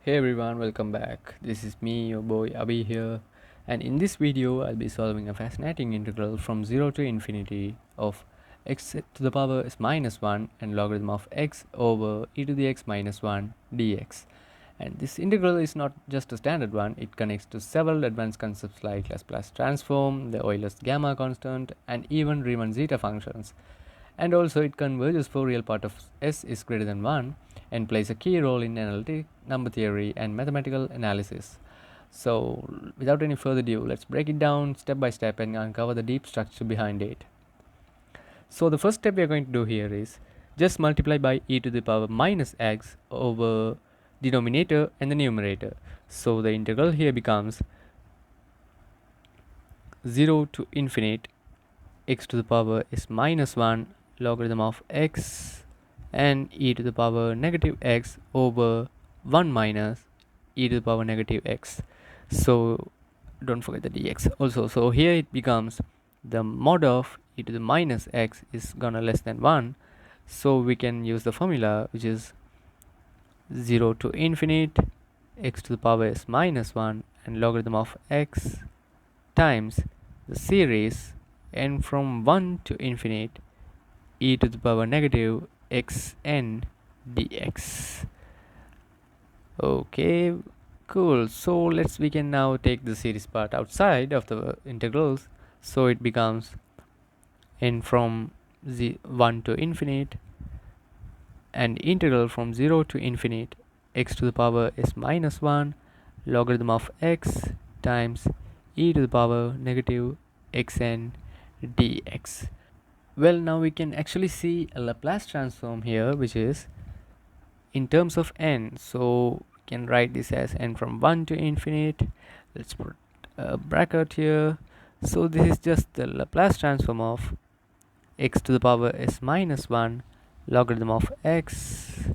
Hey everyone, welcome back. This is me, your boy Abhi here, and in this video, I'll be solving a fascinating integral from 0 to infinity of x to the power s minus 1 and logarithm of x over e to the x minus 1 dx. And this integral is not just a standard one, it connects to several advanced concepts like Laplace transform, the Euler's gamma constant, and even Riemann zeta functions. And also it converges for real part of s is greater than 1 and plays a key role in analytic number theory and mathematical analysis. So without any further ado, let's break it down step by step and uncover the deep structure behind it. So the first step we are going to do here is just multiply by e to the power minus x over denominator and the numerator. So the integral here becomes 0 to infinite x to the power is minus 1 logarithm of x and e to the power negative x over 1 minus e to the power negative x. So don't forget the dx also. So here it becomes the mod of e to the minus x is gonna less than 1. So we can use the formula which is 0 to infinite x to the power is minus 1 and logarithm of x times the series n from 1 to infinite e to the power negative xn dx. Okay, cool. So we can now take the series part outside of the integrals. So it becomes n from 1 to infinite and integral from 0 to infinite x to the power is minus 1 logarithm of x times e to the power negative xn dx. Well, now we can actually see a Laplace transform here, which is in terms of n. So we can write this as n from 1 to infinite. Let's put a bracket here. So this is just the Laplace transform of x to the power s minus 1 logarithm of x,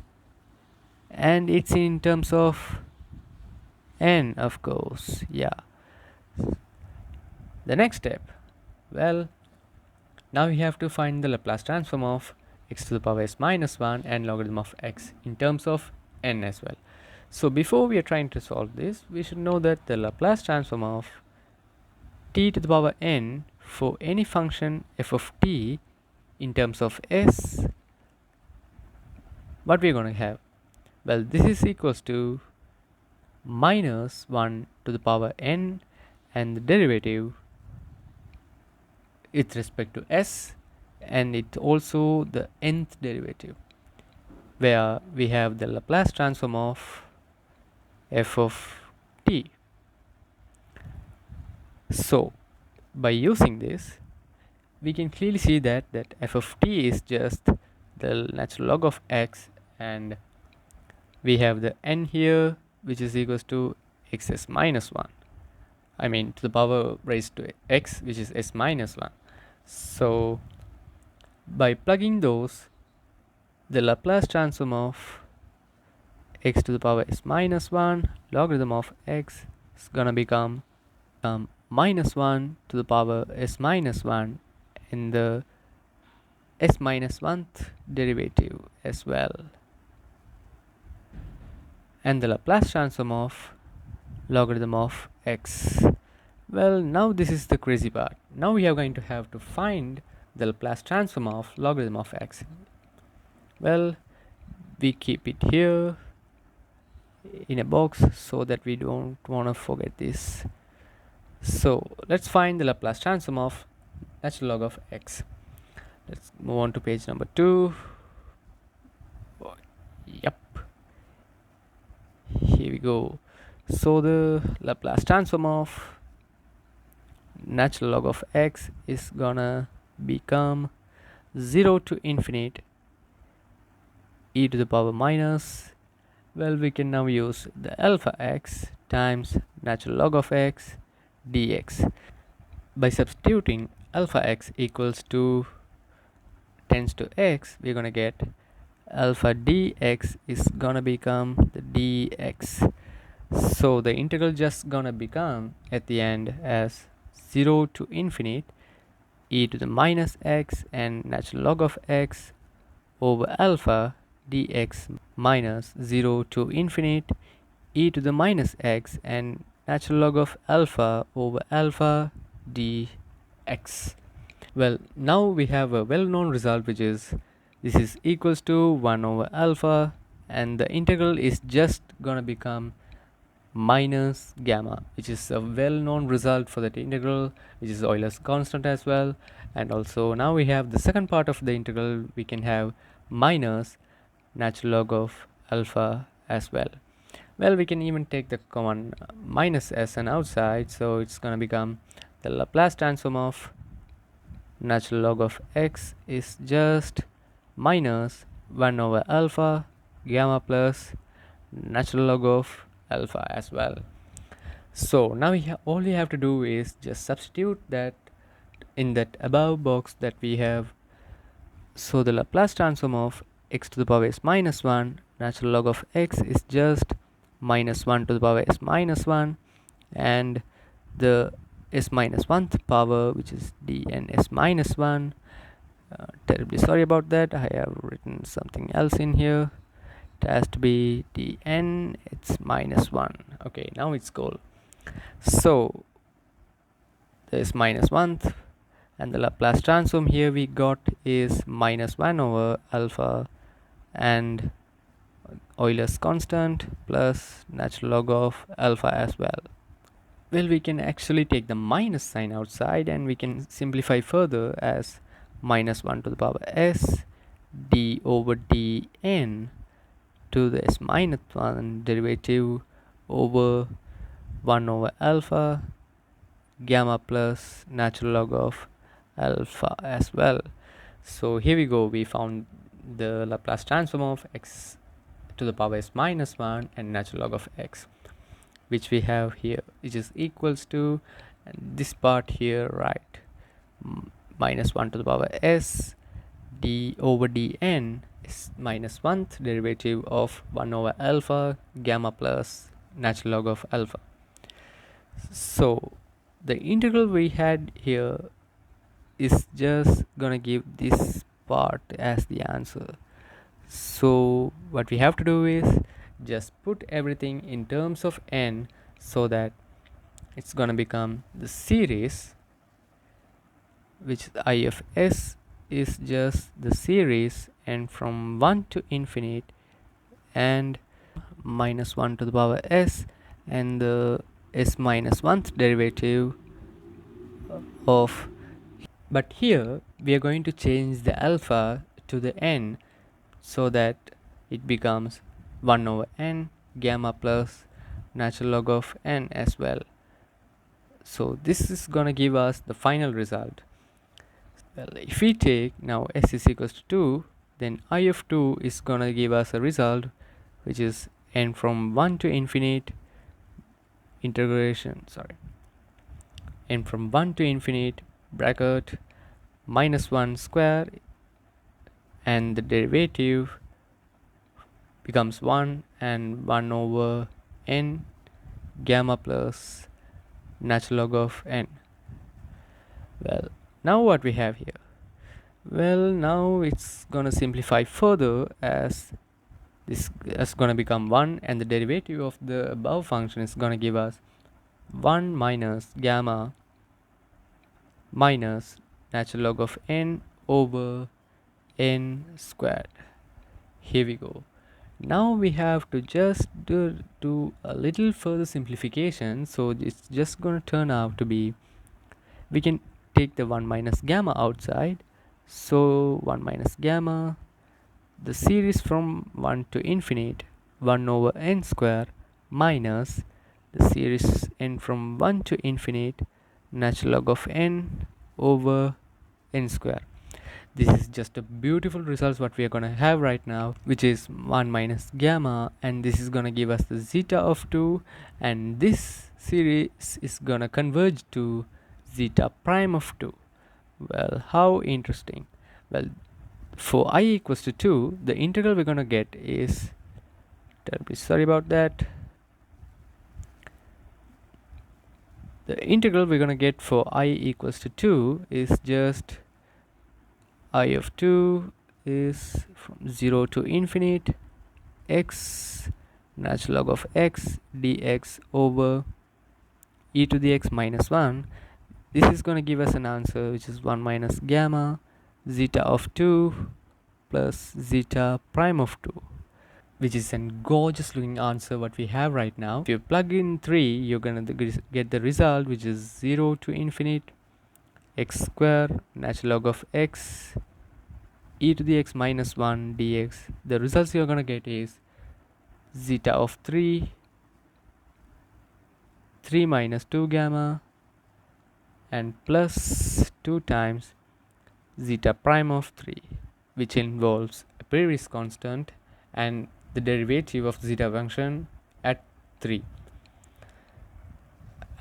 and it's in terms of n, of course. Yeah. The next step, well, now we have to find the Laplace transform of x to the power s minus 1 and logarithm of x in terms of n as well. So before we are trying to solve this, we should know that the Laplace transform of t to the power n for any function f of t in terms of s, what we're going to have? Well, this is equals to minus 1 to the power n and the derivative with respect to s, and it's also the nth derivative, where we have the Laplace transform of f of t. So by using this, we can clearly see that f of t is just the natural log of x, and we have the n here which is equals to xs minus 1, I mean to the power raised to x, which is s minus 1. So by plugging those, the Laplace transform of x to the power s minus 1 logarithm of x is gonna become minus 1 to the power s minus 1 in the s minus 1th derivative as well, and the Laplace transform of logarithm of x. Well, now this is the crazy part. Now we are going to have to find the Laplace transform of logarithm of x. Well, we keep it here in a box so that we don't want to forget this. So let's find the Laplace transform of natural log of x. Let's move on to page number 2. Yep, here we go. So the Laplace transform of natural log of x is gonna become 0 to infinite e to the power minus, well, we can now use the alpha x times natural log of x dx. By substituting alpha x equals to tends to x, we're gonna get alpha dx is gonna become the dx. So the integral just gonna become at the end as 0 to infinite e to the minus x and natural log of x over alpha dx minus 0 to infinite e to the minus x and natural log of alpha over alpha dx. Well, now we have a well-known result, which is this is equals to 1 over alpha, and the integral is just gonna become minus gamma, which is a well-known result for that integral, which is Euler's constant as well. And also now we have the second part of the integral, we can have minus natural log of alpha as well. Well, we can even take the common minus as an outside, so it's gonna become the Laplace transform of natural log of x is just minus 1 over alpha gamma plus natural log of alpha as well. So now all we have to do is just substitute that in that above box that we have. So the Laplace transform of x to the power s minus 1 natural log of x is just minus 1 to the power s minus 1, and the s minus 1th power, which is dn s minus 1. Terribly sorry about that, I have written something else in here. It has to be dn it's minus 1. Okay, now it's cool. So this minus 1th, and the Laplace transform here we got is minus 1 over alpha and Euler's constant plus natural log of alpha as well. Well, we can actually take the minus sign outside and we can simplify further as minus 1 to the power s d over dn to the s minus 1 derivative over 1 over alpha gamma plus natural log of alpha as well. So here we go, we found the Laplace transform of x to the power s minus 1 and natural log of x, which we have here, which is equals to, and this part here, right, minus 1 to the power s d over dn is minus 1th derivative of 1 over alpha gamma plus natural log of alpha. So the integral we had here is just gonna give this part as the answer. So what we have to do is just put everything in terms of n, so that it's gonna become the series, which I of s is just the series and from 1 to infinite and minus 1 to the power s and the s minus 1th derivative of, but here we are going to change the alpha to the n, so that it becomes 1 over n gamma plus natural log of n as well. So this is gonna give us the final result. Well, if we take now s is equals to 2, then I of 2 is gonna give us a result, which is n from 1 to infinite integration, n from 1 to infinite bracket minus 1 square, and the derivative becomes 1 and 1 over n gamma plus natural log of n. Well, now what we have here? Well, now it's gonna simplify further as this is gonna become 1, and the derivative of the above function is gonna give us 1 minus gamma minus natural log of n over n squared. Here we go. Now we have to just do a little further simplification, so it's just going to turn out to be, we can take the 1 minus gamma outside, so 1 minus gamma, the series from 1 to infinite 1 over n square minus the series n from 1 to infinite natural log of n over n square. This is just a beautiful result what we are going to have right now, which is 1 minus gamma, and this is going to give us the zeta of 2, and this series is going to converge to zeta prime of 2. Well, how interesting. Well, for I equals to 2, the integral we're going to get is, terribly sorry about that, the integral we're going to get for I equals to 2 is just I of 2 is from 0 to infinite x natural log of x dx over e to the x minus 1. This is going to give us an answer which is 1 minus gamma zeta of 2 plus zeta prime of 2, which is a gorgeous looking answer what we have right now. If you plug in 3, you're going to get the result which is 0 to infinite x square natural log of x e to the x minus 1 dx. The results you're going to get is zeta of 3 minus 2 gamma and plus 2 times zeta prime of 3, which involves a previous constant and the derivative of the zeta function at 3.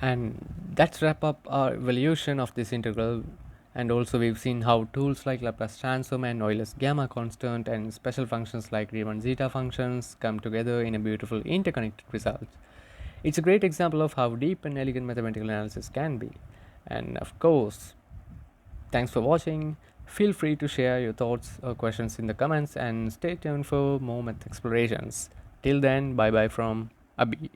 And that's wrap up our evaluation of this integral. And also we've seen how tools like Laplace transform and Euler's gamma constant and special functions like Riemann zeta functions come together in a beautiful interconnected result. It's a great example of how deep and elegant mathematical analysis can be. And of course, thanks for watching. Feel free to share your thoughts or questions in the comments and stay tuned for more math explorations. Till then, bye bye from Abhi.